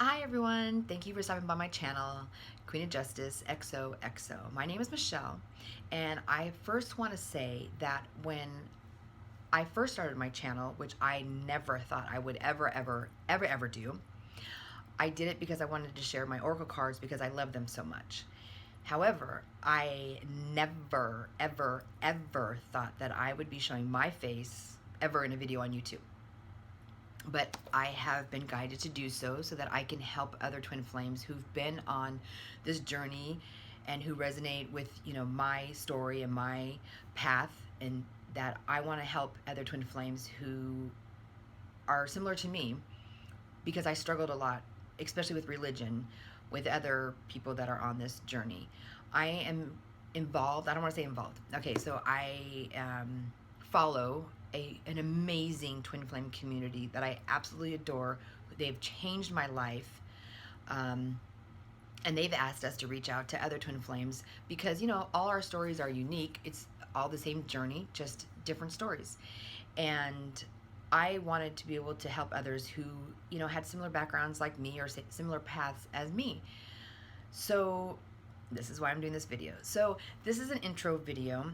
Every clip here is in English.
Hi everyone, thank you for stopping by my channel, Queen of Justice XOXO. My name is Michelle, and I first want to say that when I first started my channel, which I never thought I would ever do, I did it because I wanted to share my oracle cards because I love them so much. However, I never ever thought that I would be showing my face ever in a video on YouTube. But I have been guided to do so that I can help other twin flames who've been on this journey and who resonate with, my story and my path, and that I want to help other twin flames who are similar to me, because I struggled a lot, especially with religion, with other people that are on this journey. I am involved. I don't want to say involved. Okay, so I follow an amazing twin flame community that I absolutely adore. They've changed my life, and they've asked us to reach out to other twin flames because, all our stories are unique. It's all the same journey, just different stories. And I wanted to be able to help others who, had similar backgrounds like me or similar paths as me. So this is why I'm doing this video. So this is an intro video,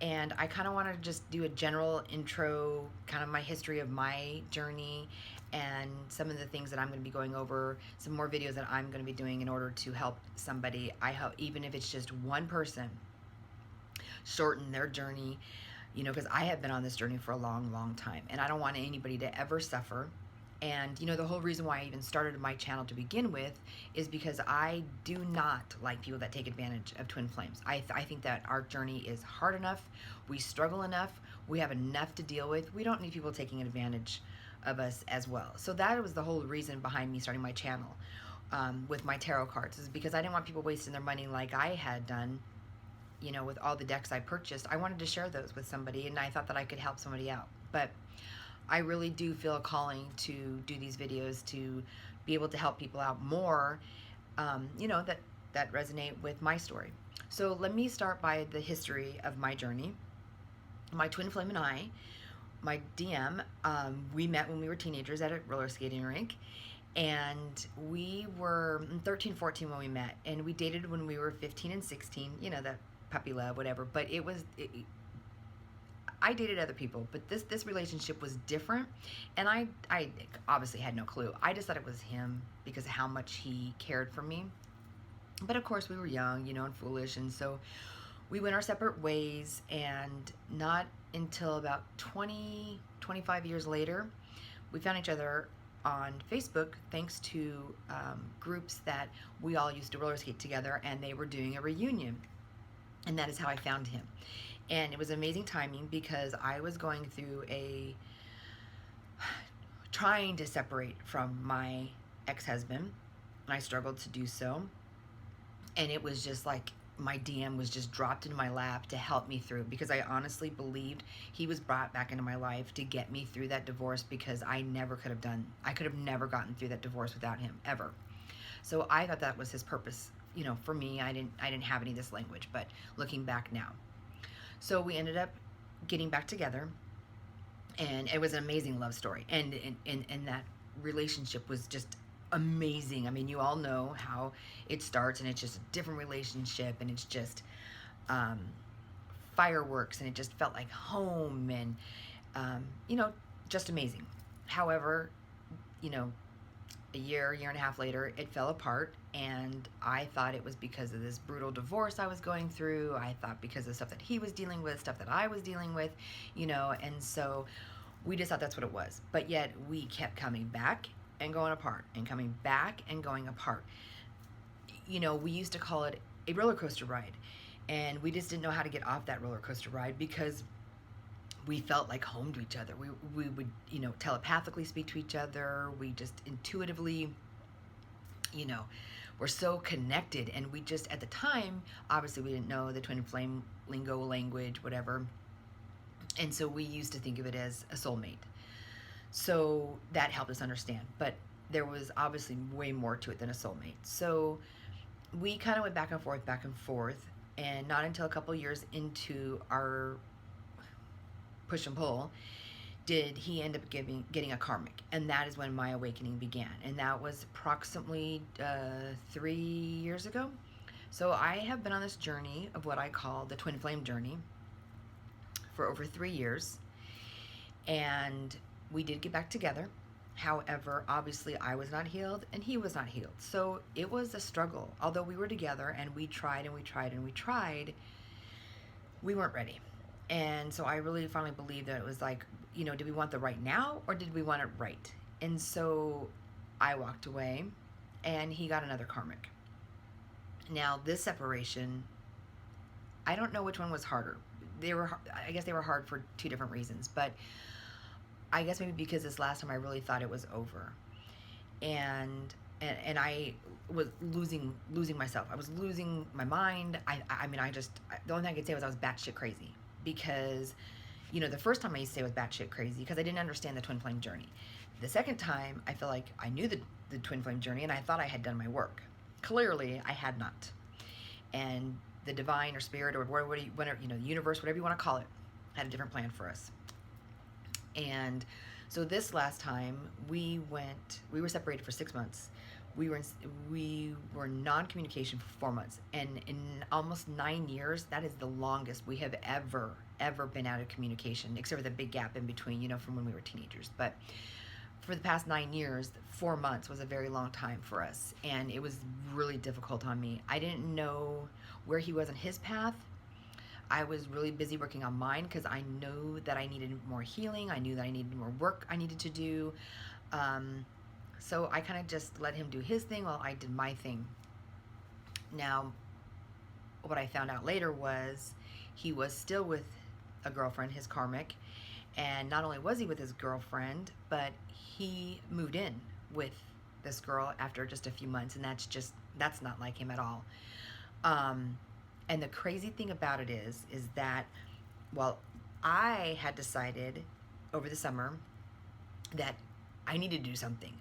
and I kind of want to just do a general intro, kind of my history of my journey and some of the things that I'm going to be going over, some more videos that I'm going to be doing in order to help somebody. I hope, even if it's just one person, shorten their journey, because I have been on this journey for a long time, and I don't want anybody to ever suffer. And the whole reason why I even started my channel to begin with is because I do not like people that take advantage of twin flames. I think that our journey is hard enough, we struggle enough, we have enough to deal with. We don't need people taking advantage of us as well. So that was the whole reason behind me starting my channel with my tarot cards, is because I didn't want people wasting their money like I had done, with all the decks I purchased. I wanted to share those with somebody, and I thought that I could help somebody out. But I really do feel a calling to do these videos to be able to help people out more, that resonate with my story. So let me start by the history of my journey. My twin flame and I, my DM, we met when we were teenagers at a roller skating rink, and we were 13, 14 when we met, and we dated when we were 15 and 16, that puppy love, whatever. But I dated other people, but this relationship was different, and I obviously had no clue. I just thought it was him because of how much he cared for me. But of course we were young, and foolish, and so we went our separate ways. And not until about 25 years later, we found each other on Facebook, thanks to groups that we all used to roller skate together, and they were doing a reunion, and that is how I found him. And it was amazing timing because I was going through trying to separate from my ex-husband, and I struggled to do so. And it was just like my DM was just dropped into my lap to help me through, because I honestly believed he was brought back into my life to get me through that divorce, because I could have never gotten through that divorce without him, ever. So I thought that was his purpose, for me. I didn't have any of this language, but looking back now. So we ended up getting back together, and it was an amazing love story. And that relationship was just amazing. I mean, you all know how it starts, and it's just a different relationship, and it's just fireworks, and it just felt like home, and just amazing. However, a year and a half later, it fell apart, and I thought it was because of this brutal divorce I was going through. I thought because of stuff that he was dealing with, stuff that I was dealing with, and so we just thought that's what it was. But yet we kept coming back and going apart, and coming back and going apart. We used to call it a roller coaster ride, and we just didn't know how to get off that roller coaster ride, because we felt like home to each other. We would, telepathically speak to each other. We just intuitively, we're so connected. And we just, at the time, obviously we didn't know the twin flame lingo, language, whatever. And so we used to think of it as a soulmate. So that helped us understand. But there was obviously way more to it than a soulmate. So we kind of went back and forth. And not until a couple years into our push and pull did he end up getting a karmic. And that is when my awakening began. And that was approximately 3 years ago. So I have been on this journey of what I call the twin flame journey for over 3 years. And we did get back together. However, obviously I was not healed and he was not healed. So it was a struggle. Although we were together and we tried and we tried and we tried, we weren't ready. And so I really finally believed that it was like, you know, did we want the right now or did we want it right? And so I walked away and he got another karmic. Now this separation, I don't know which one was harder. I guess they were hard for two different reasons, but I guess maybe because this last time I really thought it was over. And I was losing myself. I was losing my mind. I mean, the only thing I could say was I was batshit crazy. Because, you know, the first time I used to say I was batshit crazy because I didn't understand the twin flame journey. The second time, I feel like I knew the twin flame journey and I thought I had done my work. Clearly, I had not. And the divine or spirit or whatever, you know, the universe, whatever you want to call it, had a different plan for us. And so this last time we were separated for 6 months. We were non-communication for 4 months, and in almost 9 years, that is the longest we have ever been out of communication, except for the big gap in between, you know, from when we were teenagers. But for the past 9 years, 4 months was a very long time for us, and it was really difficult on me. I didn't know where he was on his path. I was really busy working on mine because I knew that I needed more healing. I knew that I needed more work I needed to do. So I kind of just let him do his thing while I did my thing. Now, what I found out later was he was still with a girlfriend, his karmic, and not only was he with his girlfriend, but he moved in with this girl after just a few months, and that's not like him at all. And the crazy thing about it is that, well, I had decided over the summer that I needed to do something.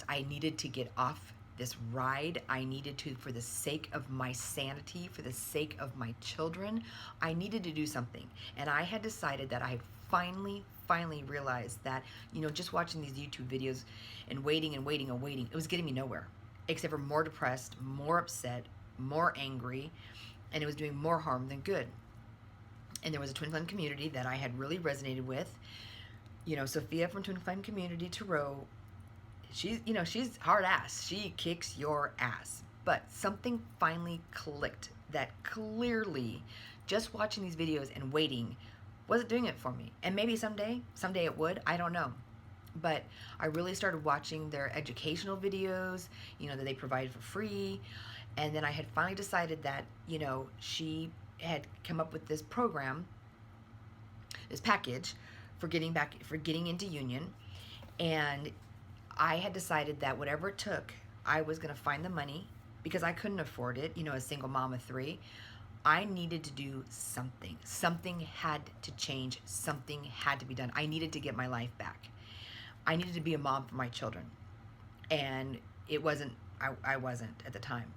I needed to get off this ride. I needed to, for the sake of my sanity, for the sake of my children, I needed to do something. And I had decided that I finally realized that, you know, just watching these YouTube videos and waiting, it was getting me nowhere, except for more depressed, more upset, more angry, and it was doing more harm than good. And there was a Twin Flame community that I had really resonated with. You know, Sophia from Twin Flame Community, Tarot, she's hard ass. She kicks your ass. But something finally clicked that clearly just watching these videos and waiting wasn't doing it for me. And maybe someday it would, I don't know. But I really started watching their educational videos, you know, that they provided for free. And then I had finally decided that, you know, she had come up with this program, this package for getting into union. And I had decided that whatever it took, I was going to find the money because I couldn't afford it, you know, a single mom of 3. I needed to do something. Something had to change. Something had to be done. I needed to get my life back. I needed to be a mom for my children. And I wasn't at the time.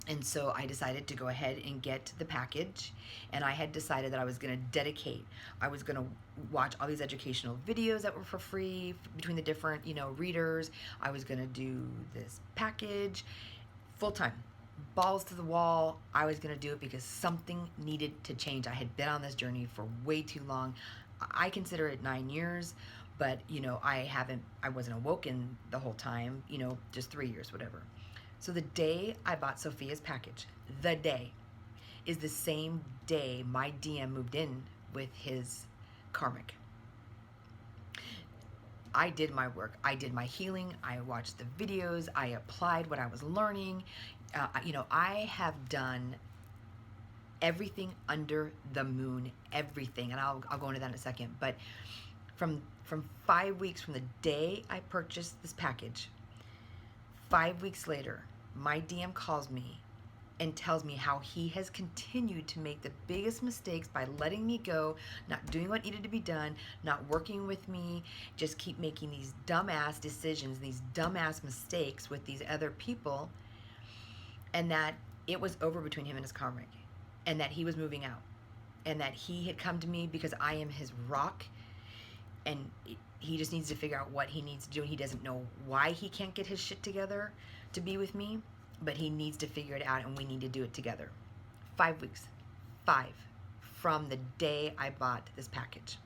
And so I decided to go ahead and get the package, and I had decided that I was going to I was going to watch all these educational videos that were for free between the different, you know, readers. I was going to do this package full time, balls to the wall. I was going to do it because something needed to change. I had been on this journey for way too long. I consider it 9 years, but, you know, I wasn't awoken the whole time, you know, just 3 years, whatever. So the day I bought Sophia's package, the day, is the same day my DM moved in with his karmic. I did my work. I did my healing. I watched the videos. I applied what I was learning. You know, I have done everything under the moon, everything. And I'll go into that in a second. But from 5 weeks from the day I purchased this package, 5 weeks later, my DM calls me and tells me how he has continued to make the biggest mistakes by letting me go, not doing what needed to be done, not working with me, just keep making these dumbass decisions, these dumbass mistakes with these other people, and that it was over between him and his karmic, and that he was moving out, and that he had come to me because I am his rock. and he just needs to figure out what he needs to do. And he doesn't know why he can't get his shit together to be with me, but he needs to figure it out, and we need to do it together. 5 weeks. 5 from the day I bought this package.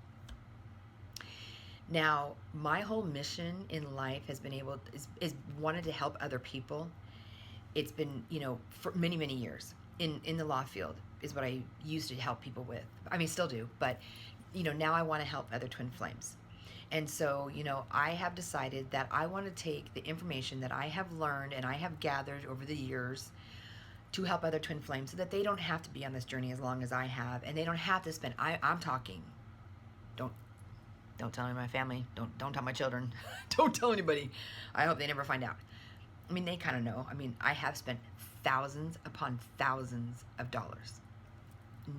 Now, my whole mission in life has been is wanted to help other people. It's been, for many, many years in the law field is what I used to help people with. I mean, still do, but, now I want to help other twin flames. And so, I have decided that I want to take the information that I have learned and I have gathered over the years to help other twin flames so that they don't have to be on this journey as long as I have, and they don't have to spend, I'm talking, don't tell my family, don't tell my children, don't tell anybody. I hope they never find out. I mean, they kind of know. I mean, I have spent thousands upon thousands of dollars.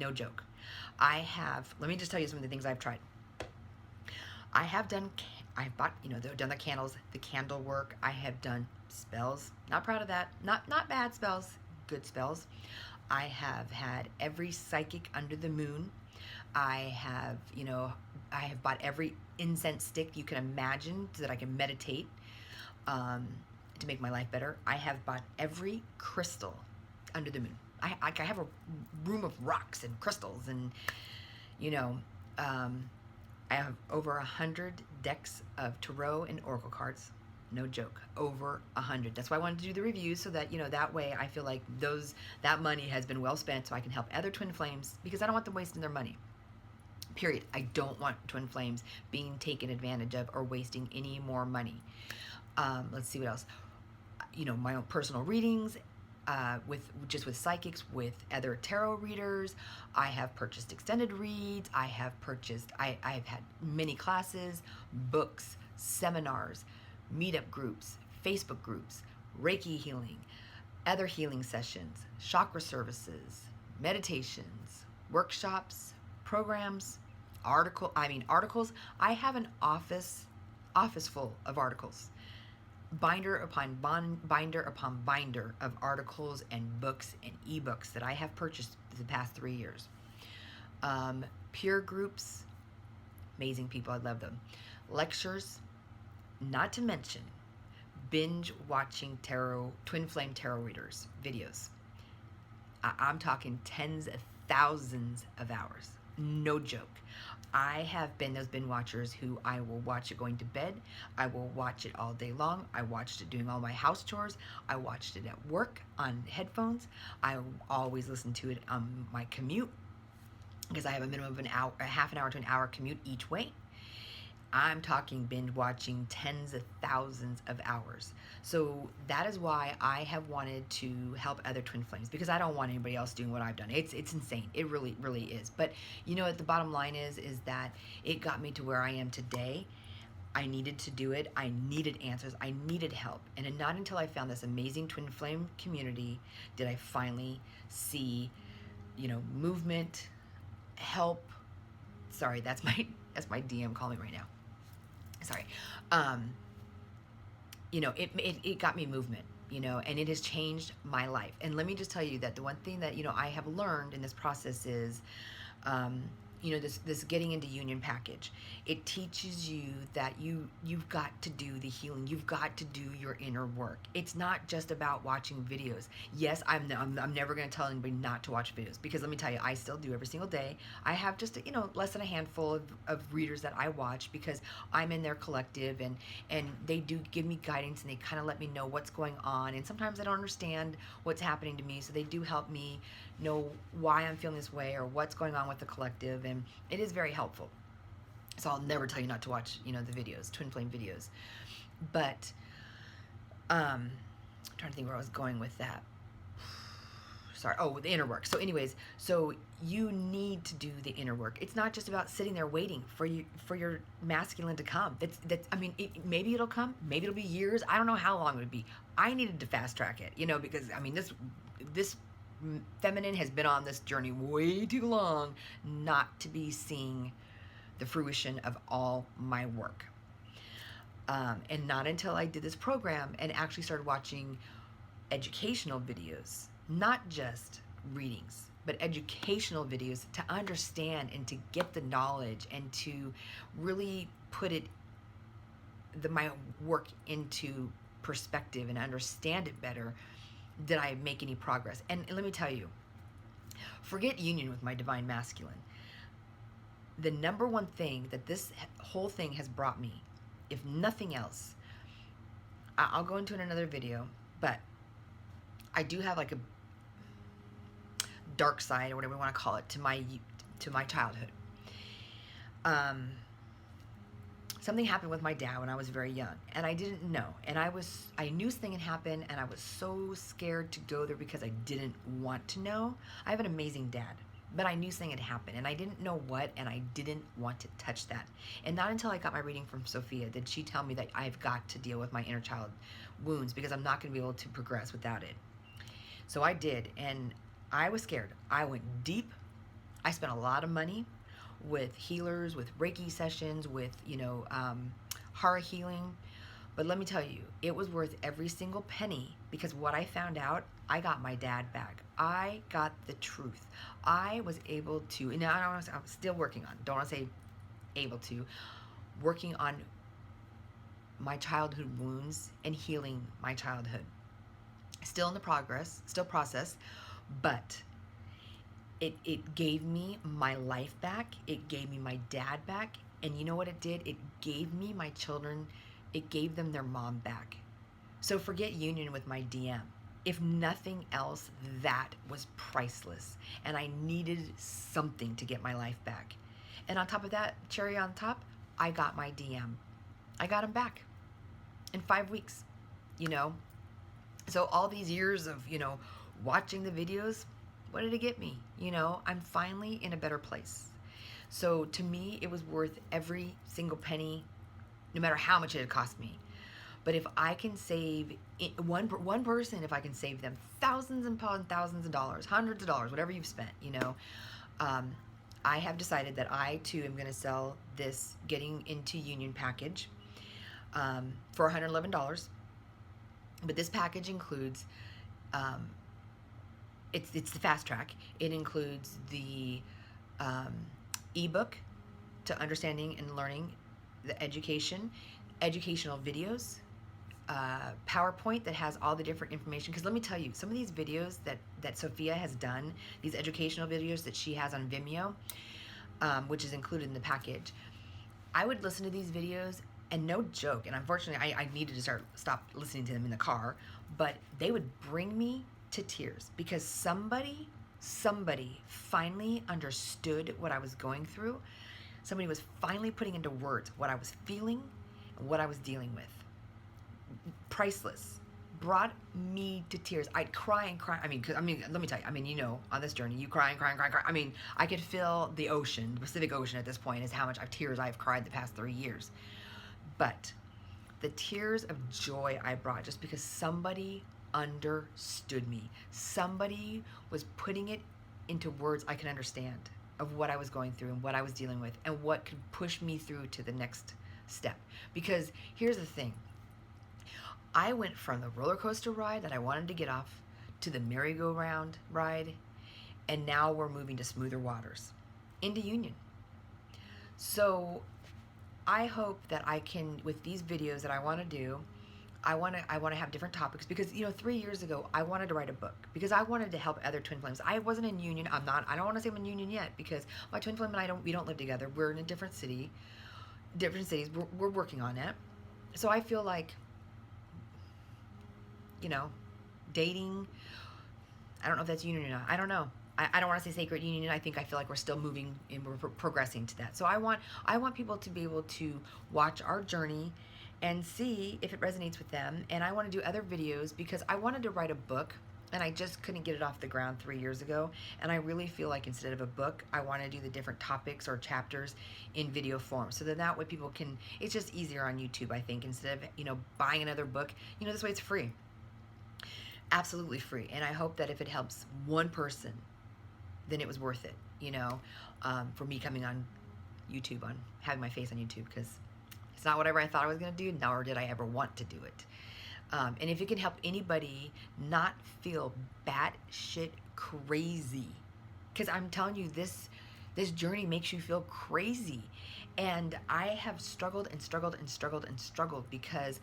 No joke. Let me just tell you some of the things I've tried. I've bought, they've done the candles, the candle work. I have done spells. Not proud of that. Not bad spells, good spells. I have had every psychic under the moon. I have bought every incense stick you can imagine so that I can meditate to make my life better. I have bought every crystal under the moon. I have a room of rocks and crystals, and I have over 100 decks of tarot and oracle cards. No joke, over 100. That's why I wanted to do the reviews, so that that way I feel like that money has been well spent, so I can help other twin flames, because I don't want them wasting their money. Period. I don't want twin flames being taken advantage of or wasting any more money. Let's see what else. My own personal readings, with psychics, with other tarot readers. I have purchased extended reads. I've had many classes, books, seminars, meetup groups, Facebook groups, Reiki healing, other healing sessions, chakra services, meditations, workshops, programs, articles. I have an office full of articles. Binder upon binder upon binder of articles and books and ebooks that I have purchased the past 3 years. Peer groups, amazing people, I love them. Lectures, not to mention binge watching twin flame tarot readers videos. I'm talking tens of thousands of hours. No joke. I have been those binge watchers who I will watch it going to bed. I will watch it all day long. I watched it doing all my house chores. I watched it at work on headphones. I always listen to it on my commute, because I have a minimum of an hour, a half an hour to an hour commute each way. I'm talking binge watching tens of thousands of hours. So that is why I have wanted to help other twin flames, because I don't want anybody else doing what I've done. It's insane. It really, really is. But the bottom line is that it got me to where I am today. I needed to do it. I needed answers. I needed help. And not until I found this amazing twin flame community did I finally see, movement, help. Sorry, that's my DM calling right now. Sorry. It got me movement, and it has changed my life. And let me just tell you that the one thing that, I have learned in this process is, this getting into union package. It teaches you that you've got to do the healing. You've got to do your inner work. It's not just about watching videos. Yes, I'm never going to tell anybody not to watch videos, because let me tell you, I still do every single day. I have just less than a handful of readers that I watch, because I'm in their collective, and they do give me guidance, and they kind of let me know what's going on. And sometimes I don't understand what's happening to me, so they do help me know why I'm feeling this way or what's going on with the collective, and it is very helpful. So I'll never tell you not to watch, the videos, twin flame videos. But I'm trying to think where I was going with that. Sorry. Oh, the inner work. So anyways, so you need to do the inner work. It's not just about sitting there waiting for your masculine to come. Maybe it'll come. Maybe it'll be years. I don't know how long it would be. I needed to fast track it, because this feminine has been on this journey way too long not to be seeing the fruition of all my work. And not until I did this program and actually started watching educational videos, not just readings, but educational videos to understand and to get the knowledge and to really put my work into perspective and understand it better, did I make any progress. And let me tell you, forget union with my divine masculine. The number one thing that this whole thing has brought me, if nothing else, I'll go into it in another video, but I do have like a dark side, or whatever you want to call it, to my childhood. Something happened with my dad when I was very young, and I didn't know. And I knew something had happened, and I was so scared to go there because I didn't want to know. I have an amazing dad, but I knew something had happened, and I didn't know what, and I didn't want to touch that. And not until I got my reading from Sophia did she tell me that I've got to deal with my inner child wounds, because I'm not going to be able to progress without it. So I did, and I was scared. I went deep. I spent a lot of money with healers, with Reiki sessions, with, heart healing. But let me tell you, it was worth every single penny, because what I found out, I got my dad back. I got the truth. I was able to, and now I'm still working on, don't want to say able to, working on my childhood wounds and healing my childhood. Still in the process, but it gave me my life back. It gave me my dad back. And you know what it did? It gave me my children, it gave them their mom back. So forget union with my DM. If nothing else, that was priceless. And I needed something to get my life back. And on top of that, cherry on top, I got my DM. I got him back in 5 weeks, So all these years of, watching the videos, what did it get me? I'm finally in a better place. So to me, it was worth every single penny, no matter how much it had cost me. But if I can save one person, if I can save them thousands and thousands of dollars, hundreds of dollars, whatever you've spent, I have decided that I too am going to sell this Getting Into Union package for $111. But this package includes, it's the fast track. It includes the ebook to understanding and learning the educational videos, PowerPoint that has all the different information. Because let me tell you, some of these videos that Sophia has done, these educational videos that she has on Vimeo, which is included in the package, I would listen to these videos, and no joke, and unfortunately I needed to stop listening to them in the car, but they would bring me to tears, because somebody finally understood what I was going through. Somebody was finally putting into words what I was feeling and what I was dealing with. Priceless. Brought me to tears. I'd cry and cry. Let me tell you, on this journey, you cry and cry and cry and cry. I could feel the ocean, the Pacific Ocean at this point, is how much tears I've cried the past 3 years. But the tears of joy I brought, just because somebody understood me. Somebody was putting it into words I could understand, of what I was going through and what I was dealing with and what could push me through to the next step. Because here's the thing. I went from the roller coaster ride that I wanted to get off to the merry-go-round ride, and now we're moving to smoother waters, into union. So I hope that I can, with these videos that I want to do, I want to have different topics, because 3 years ago I wanted to write a book, because I wanted to help other twin flames. I wasn't in union. I don't want to say I'm in union yet, because my twin flame and we don't live together. We're in a different cities. We're working on it. So I feel like, dating, I don't know if that's union or not. I don't know. I don't want to say sacred union. I feel like we're still moving and we're progressing to that. So I want people to be able to watch our journey and see if it resonates with them. And I want to do other videos, because I wanted to write a book and I just couldn't get it off the ground 3 years ago. And I really feel like instead of a book, I want to do the different topics or chapters in video form, so that way people can, it's just easier on YouTube, I think, instead of, buying another book. This way it's free. Absolutely free. And I hope that if it helps one person, then it was worth it, for me coming on YouTube, on having my face on YouTube, because it's not whatever I thought I was going to do, nor did I ever want to do it. And if it can help anybody not feel batshit crazy because I'm telling you, this journey makes you feel crazy. And I have struggled and struggled and struggled and struggled because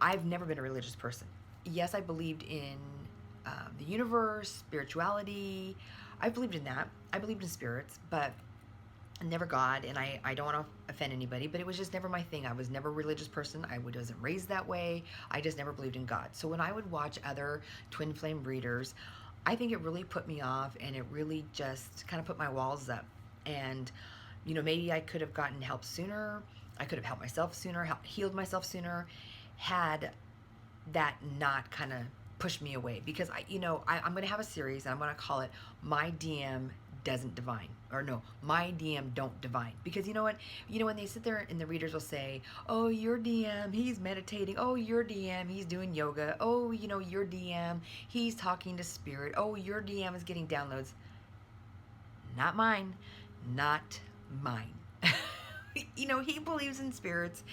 I've never been a religious person. Yes, I believed in the universe, spirituality. I believed in that. I believed in spirits, but never God. And I don't want to offend anybody, but it was just never my thing. I was never a religious person. I wasn't raised that way. I just never believed in God. So when I would watch other twin flame readers, I think it really put me off, and it really just kind of put my walls up. And maybe I could have gotten help sooner. I could have helped myself sooner, healed myself sooner, had that not kind of pushed me away. Because I'm going to have a series, and I'm going to call it My DM Doesn't Divine, or no, My DM Don't Divine. Because you know what? When they sit there and the readers will say, oh, your DM, he's meditating. Oh, your DM, he's doing yoga. Oh, your DM, he's talking to spirit. Oh, your DM is getting downloads. Not mine. Not mine. He believes in spirits.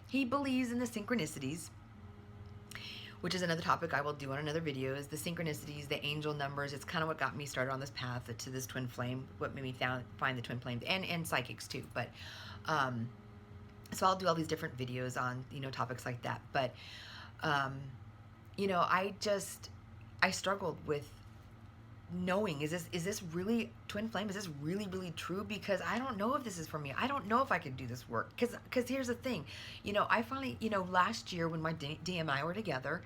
He believes in the synchronicities, which is another topic I will do on another video, is the synchronicities, the angel numbers. It's kind of what got me started on this path to this twin flame, what made me find the twin flames, and psychics too. But so I'll do all these different videos on topics like that. But I struggled with knowing, is this really twin flame? Is this really true? Because I don't know if this is for me. I don't know if I could do this work. Because here's the thing, I finally, last year when my DM and I were together,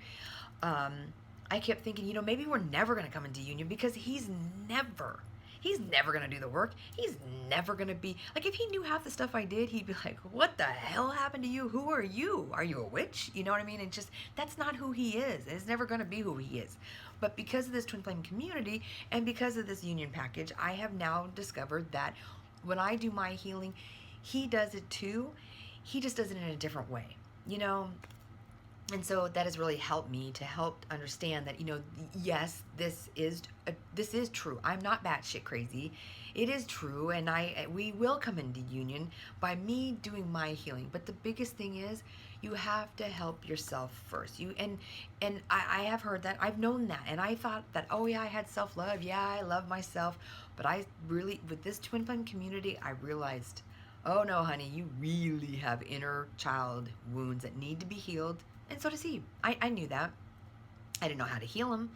I kept thinking, maybe we're never going to come into union, because he's never going to do the work. He's never going to be, like, if he knew half the stuff I did, he'd be like, what the hell happened to you? Who are you? Are you a witch? You know what I mean? And just, that's not who he is. It's never going to be who he is. But because of this twin flame community, and because of this union package, I have now discovered that when I do my healing, he does it too. He just does it in a different way, And so that has really helped me to help understand that, yes, this is true. I'm not batshit crazy. It is true, and we will come into union by me doing my healing. But the biggest thing is, you have to help yourself first. And I have heard that, I've known that, and I thought that, oh yeah, I had self-love. Yeah, I love myself. But I really, with this twin flame community, I realized, oh no, honey, you really have inner child wounds that need to be healed. And so does he. I knew that. I didn't know how to heal him.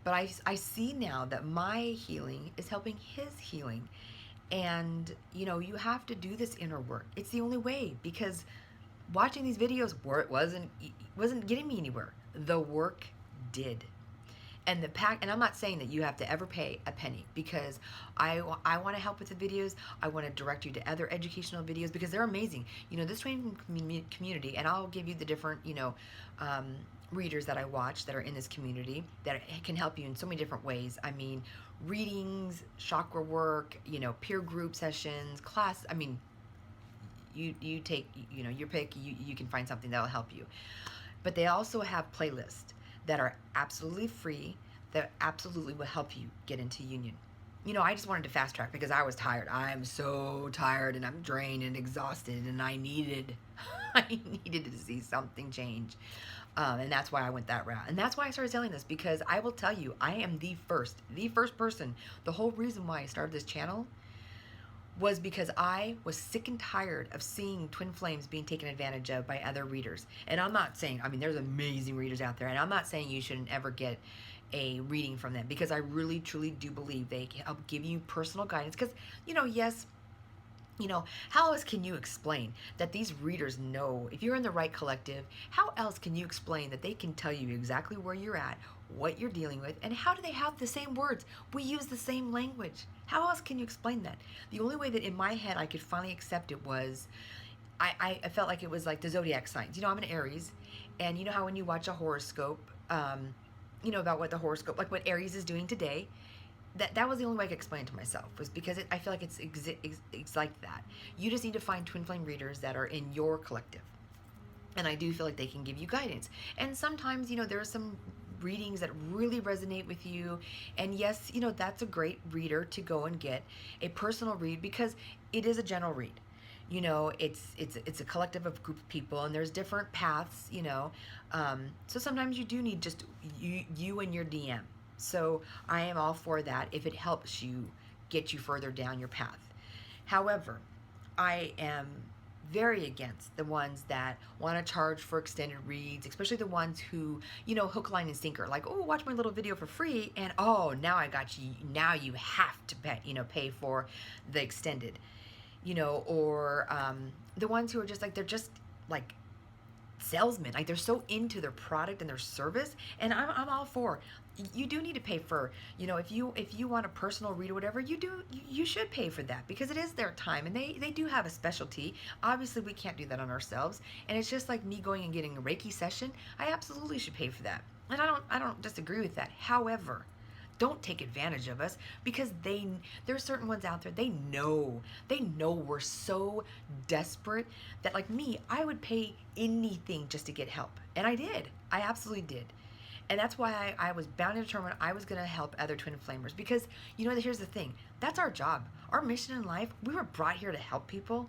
But I see now that my healing is helping his healing. And, you have to do this inner work. It's the only way, because watching these videos wasn't getting me anywhere. The work did. And and I'm not saying that you have to ever pay a penny, because I want to help with the videos. I want to direct you to other educational videos, because they're amazing. This training community, and I'll give you the different, readers that I watch that are in this community that can help you in so many different ways. I mean, readings, chakra work, peer group sessions, class. I mean, you take, your pick. You can find something that'll help you. But they also have playlists that are absolutely free, that absolutely will help you get into union. I just wanted to fast track because I was tired. I'm so tired, and I'm drained and exhausted, and I needed to see something change. And that's why I went that route. And that's why I started selling this, because I will tell you, I am the first person. The whole reason why I started this channel was because I was sick and tired of seeing twin flames being taken advantage of by other readers. And I'm not saying, there's amazing readers out there, and I'm not saying you shouldn't ever get a reading from them, because I really, truly do believe they help give you personal guidance. Because, yes, how else can you explain that these readers know, if you're in the right collective, how else can you explain that they can tell you exactly where you're at, what you're dealing with, and how do they have the same words? We use the same language. How else can you explain that? The only way that in my head I could finally accept it was, I felt like it was like the zodiac signs. I'm an Aries, and you know how when you watch a horoscope, about what the horoscope, like what Aries is doing today, that was the only way I could explain it to myself, was because I feel like it's like that. You just need to find twin flame readers that are in your collective. And I do feel like they can give you guidance. And sometimes, there are some readings that really resonate with you. And yes, that's a great reader to go and get a personal read, because it is a general read. It's a collective of group of people, and there's different paths, so sometimes you do need just you and your DM. So I am all for that if it helps you get you further down your path. However, I am very against the ones that want to charge for extended reads, especially the ones who, you know, hook, line, and sinker. Like, oh, watch my little video for free, and oh, now I got you. Now you have to pay, you know, pay for the extended, you know, or the ones who are just like, they're just like salesmen, like they're so into their product and their service. And I'm all for, you do need to pay for, you know, if you want a personal read or whatever, you should pay for that, because it is their time, and they do have a specialty. Obviously we can't do that on ourselves, and it's just like me going and getting a Reiki session. I absolutely should pay for that, and I don't disagree with that. However, don't take advantage of us, because there's certain ones out there, they know we're so desperate that, like me, I would pay anything just to get help. And I absolutely did. And that's why I was bound and determined I was going to help other twin flamers, because, you know, here's the thing, that's our job. Our mission in life, we were brought here to help people.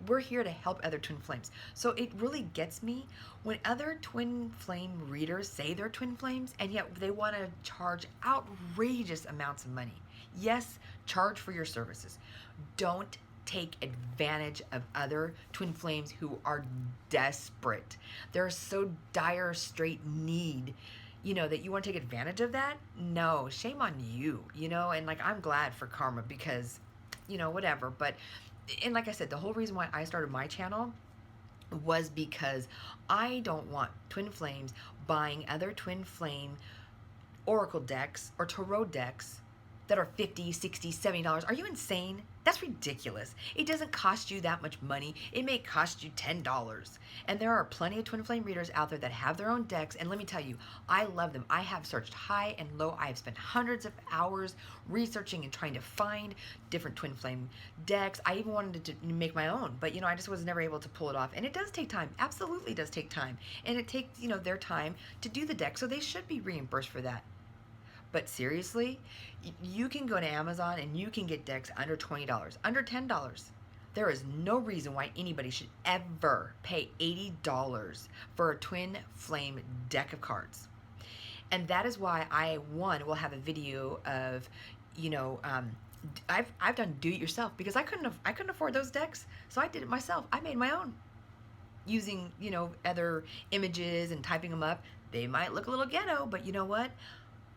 We're here to help other twin flames. So it really gets me when other twin flame readers say they're twin flames, and yet they want to charge outrageous amounts of money. Yes, charge for your services. Don't take advantage of other twin flames who are desperate. They're so dire straight need, you know, that you want to take advantage of that. No, shame on you, you know. And like, I'm glad for karma, because, you know, whatever. But, and like I said, the whole reason why I started my channel was because I don't want twin flames buying other twin flame oracle decks or tarot decks that are $50, $60, $70. Are you insane? That's ridiculous. It doesn't cost you that much money. It may cost you $10. And there are plenty of twin flame readers out there that have their own decks. And let me tell you, I love them. I have searched high and low. I have spent hundreds of hours researching and trying to find different twin flame decks. I even wanted to make my own, but, you know, I just was never able to pull it off. And it does take time. Absolutely does take time. And it takes, you know, their time to do the deck. So they should be reimbursed for that. But seriously, you can go to Amazon and you can get decks under $20, under $10. There is no reason why anybody should ever pay $80 for a twin flame deck of cards. And that is why I, will have a video of, you know, I've done do it yourself, because I couldn't afford those decks. So I did it myself. I made my own using, you know, other images and typing them up. They might look a little ghetto, but you know what?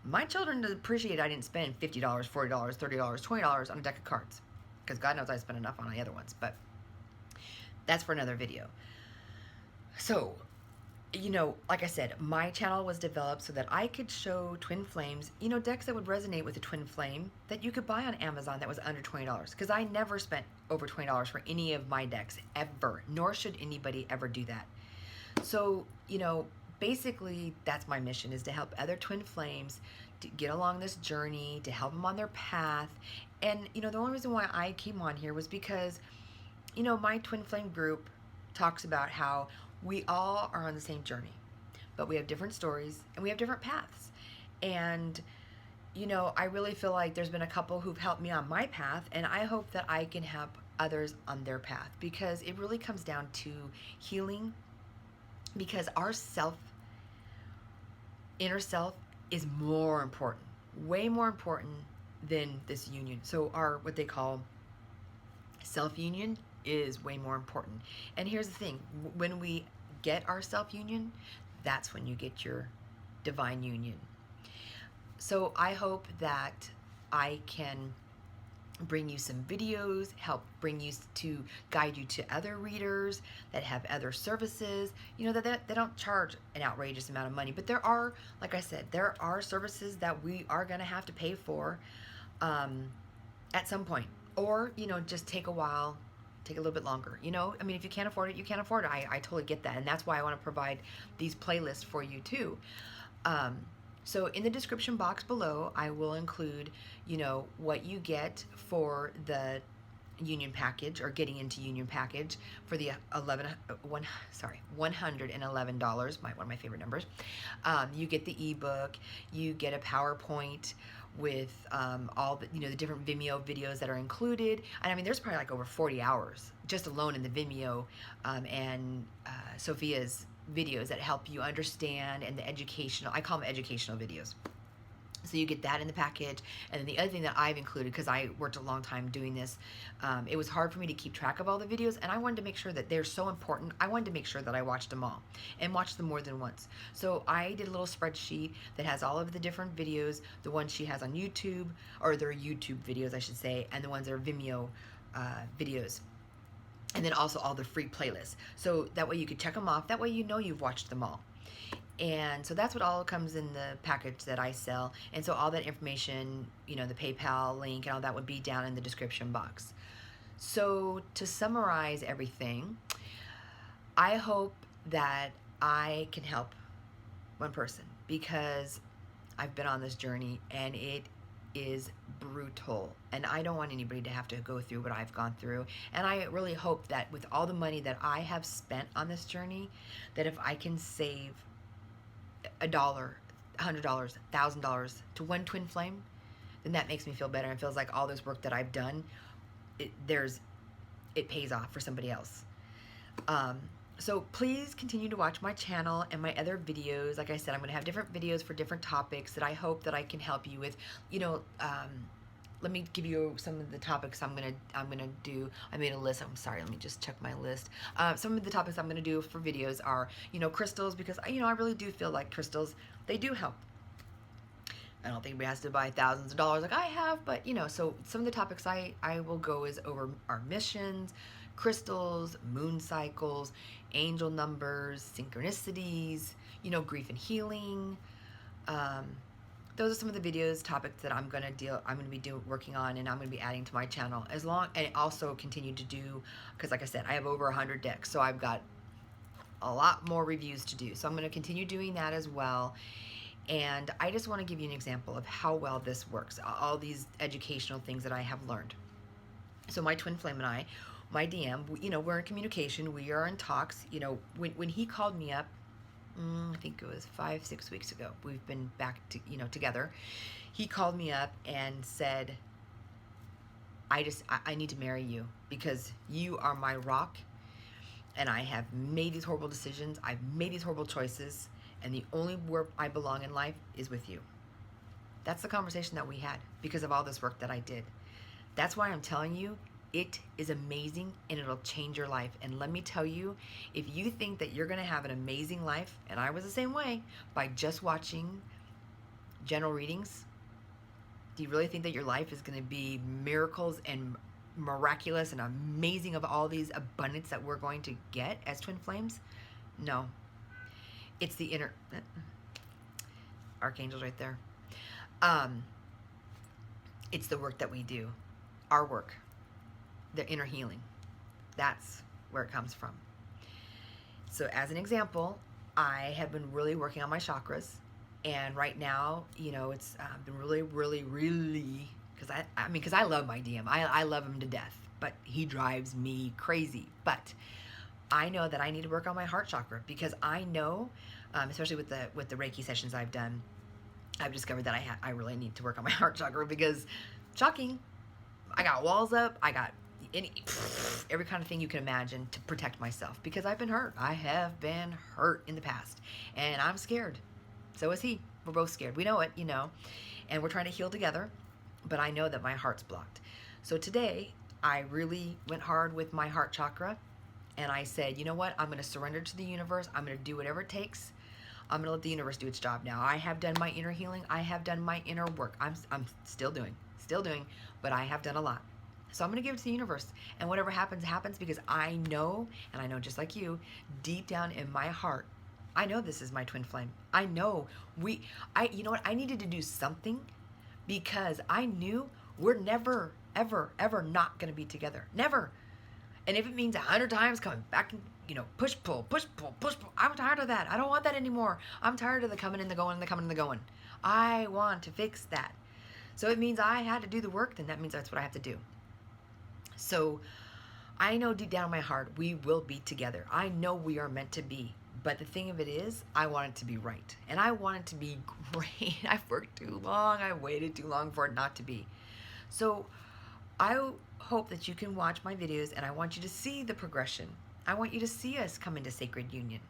My children appreciate I didn't spend $50, $40, $30, $20 on a deck of cards, because God knows I spent enough on the other ones, but that's for another video. So, you know, like I said, my channel was developed so that I could show twin flames, you know, decks that would resonate with a twin flame that you could buy on Amazon that was under $20, because I never spent over $20 for any of my decks, ever, nor should anybody ever do that. So, you know, basically, that's my mission, is to help other twin flames to get along this journey, to help them on their path. And, you know, the only reason why I came on here was because, you know, my twin flame group talks about how we all are on the same journey, but we have different stories and we have different paths. And, you know, I really feel like there's been a couple who've helped me on my path, and I hope that I can help others on their path, because it really comes down to healing, because our inner self is more important, way more important than this union. So our, what they call self-union, is way more important. And here's the thing, when we get our self-union, that's when you get your divine union. So I hope that I can bring you some videos, help bring you to guide you to other readers that have other services, you know, that they don't charge an outrageous amount of money. But there are, like I said, there are services that we are going to have to pay for at some point, or, you know, just take a while, take a little bit longer, you know. I mean, if you can't afford it, you can't afford it. I totally get that. And that's why I want to provide these playlists for you too. So in the description box below, I will include, you know, what you get for the union package, or getting into union package, for the $111, one of my favorite numbers. You get the ebook, you get a PowerPoint with all the, you know, the different Vimeo videos that are included. And I mean, there's probably like over 40 hours just alone in the Vimeo and Sophia's videos that help you understand, and the educational, I call them educational videos. So you get that in the package. And then the other thing that I've included, because I worked a long time doing this, it was hard for me to keep track of all the videos, and I wanted to make sure that they're so important. I wanted to make sure that I watched them all and watched them more than once. So I did a little spreadsheet that has all of the different videos, the ones she has on YouTube, or their YouTube videos, I should say, and the ones that are Vimeo videos. And then also all the free playlists. So that way you could check them off. That way you know you've watched them all. And so that's what all comes in the package that I sell. And so all that information, you know, the PayPal link and all that would be down in the description box. So to summarize everything, I hope that I can help one person, because I've been on this journey and it is brutal, and I don't want anybody to have to go through what I've gone through. And I really hope that with all the money that I have spent on this journey, that if I can save $1, $100, $1,000 to one twin flame, then that makes me feel better. And it feels like all this work that I've done, it pays off for somebody else. So please continue to watch my channel and my other videos. Like I said, I'm going to have different videos for different topics that I hope that I can help you with. You know, let me give you some of the topics I'm gonna do. I made a list. I'm sorry. Let me just check my list. Some of the topics I'm gonna do for videos are, you know, crystals, because I really do feel like crystals, they do help. I don't think anybody has to buy thousands of dollars like I have, but you know, so some of the topics I will go is over our missions, crystals, moon cycles, angel numbers, synchronicities, you know, grief and healing. Those are some of the videos, topics that I'm gonna be working on, and I'm gonna be adding to my channel, and also continue to do, because like I said, I have over 100 decks, so I've got a lot more reviews to do. So I'm gonna continue doing that as well. And I just want to give you an example of how well this works, all these educational things that I have learned. So my twin flame and I, my DM, you know, we're in communication, we are in talks. You know, when he called me up, I think it was 5-6 weeks ago, we've been back to, you know, together. He called me up and said, I need to marry you, because you are my rock, and I have made these horrible decisions, I've made these horrible choices, and the only where I belong in life is with you. That's the conversation that we had because of all this work that I did. That's why I'm telling you, it is amazing, and it'll change your life. And let me tell you, if you think that you're going to have an amazing life, and I was the same way, by just watching general readings, do you really think that your life is going to be miracles and miraculous and amazing of all these abundance that we're going to get as twin flames? No. It's the inner archangels right there. It's the work that we do, our work, the inner healing. That's where it comes from. So as an example, I have been really working on my chakras, and right now, you know, it's been really, because I love my DM. I love him to death, but he drives me crazy. But I know that I need to work on my heart chakra, because I know, especially with the Reiki sessions I've done, I've discovered that I really need to work on my heart chakra, because shocking, I got walls up, I got every kind of thing you can imagine to protect myself, because I've been hurt. I have been hurt in the past, and I'm scared. So is he. We're both scared. We know it, you know, and we're trying to heal together, but I know that my heart's blocked. So today, I really went hard with my heart chakra, and I said, you know what? I'm going to surrender to the universe. I'm going to do whatever it takes. I'm going to let the universe do its job now. I have done my inner healing. I have done my inner work. I'm still doing, but I have done a lot. So I'm going to give it to the universe. And whatever happens, happens, because I know, and I know just like you, deep down in my heart, I know this is my twin flame. I know you know what? I needed to do something, because I knew we're never, ever, ever not going to be together. Never. And if it means 100 times coming back and, you know, push, pull, I'm tired of that. I don't want that anymore. I'm tired of the coming and the going, the coming and the going. I want to fix that. So it means I had to do the work, then that means that's what I have to do. So I know deep down in my heart, we will be together. I know we are meant to be. But the thing of it is, I want it to be right. And I want it to be great. I've worked too long. I waited too long for it not to be. So I hope that you can watch my videos, and I want you to see the progression. I want you to see us come into sacred union.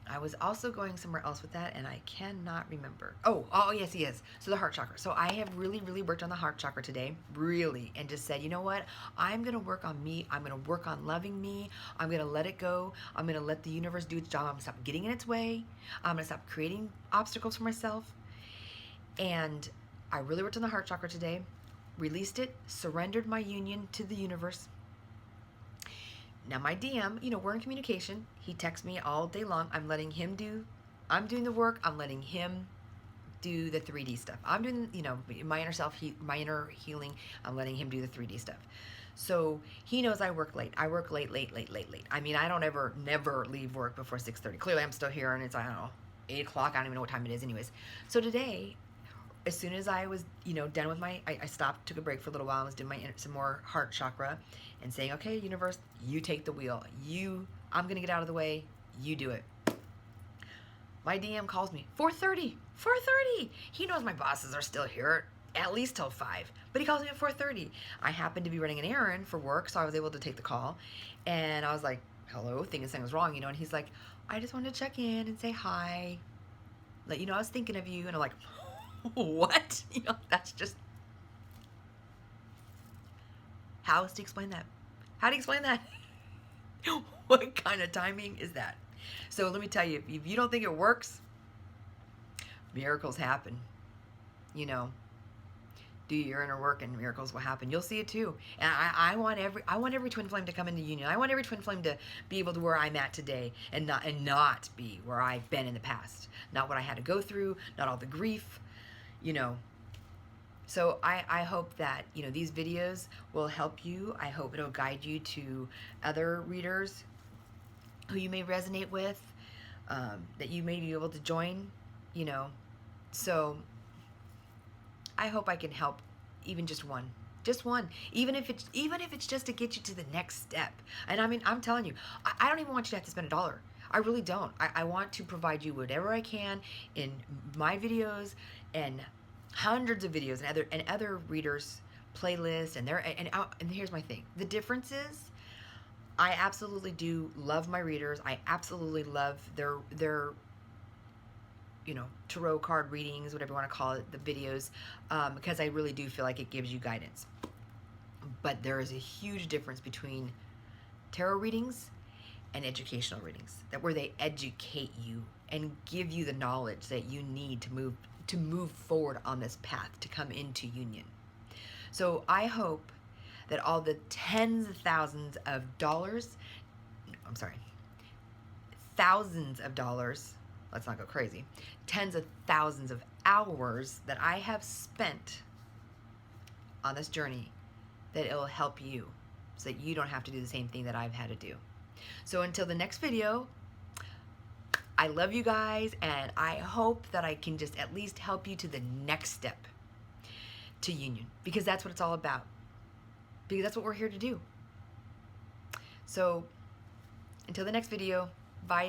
I was also going somewhere else with that, and I cannot remember. Oh, yes, he is. So the heart chakra. So I have really, really worked on the heart chakra today, really, and just said, you know what? I'm going to work on me. I'm going to work on loving me. I'm going to let it go. I'm going to let the universe do its job. I'm going to stop getting in its way. I'm going to stop creating obstacles for myself. And I really worked on the heart chakra today, released it, surrendered my union to the universe. Now my DM, we're in communication. He texts me all day long. I'm doing the work. I'm letting him do the 3D stuff. I'm doing, my inner self, my inner healing. I'm letting him do the 3D stuff. So he knows I work late. I work late. I mean, I don't never leave work before 6:30. Clearly I'm still here and it's, I don't know, 8 o'clock. I don't even know what time it is anyways. So today, as soon as I was, done with I stopped, took a break for a little while, and was doing some more heart chakra and saying, okay, universe, you take the wheel. I'm going to get out of the way. You do it. My DM calls me, 4:30. He knows my bosses are still here at least till 5, but he calls me at 4:30. I happened to be running an errand for work, so I was able to take the call. And I was like, hello, thinking something was wrong, and he's like, I just wanted to check in and say hi. Let you know I was thinking of you. And I'm like, what? That's just, how else to explain that? How do you explain that? What kind of timing is that? So let me tell you, if you don't think it works, miracles happen. Do your inner work and miracles will happen. You'll see it too. And I want every twin flame to come into union. I want every twin flame to be able to where I'm at today and not be where I've been in the past. Not what I had to go through, not all the grief, So I hope that, these videos will help you. I hope it'll guide you to other readers who you may resonate with, that you may be able to join, So I hope I can help even just one, even if it's just to get you to the next step. And I mean, I'm telling you, I don't even want you to have to spend $1. I really don't. I want to provide you whatever I can in my videos and hundreds of videos and other readers' playlists. And here's my thing. The difference is, I absolutely do love my readers. I absolutely love their tarot card readings, whatever you want to call it, the videos, because I really do feel like it gives you guidance. But there is a huge difference between tarot readings and educational readings, where they educate you and give you the knowledge that you need to move forward on this path to come into union. So I hope that all the thousands of dollars, let's not go crazy, tens of thousands of hours that I have spent on this journey, that it will help you so that you don't have to do the same thing that I've had to do. So until the next video, I love you guys, and I hope that I can just at least help you to the next step to union, because that's what it's all about, because that's what we're here to do. So until the next video,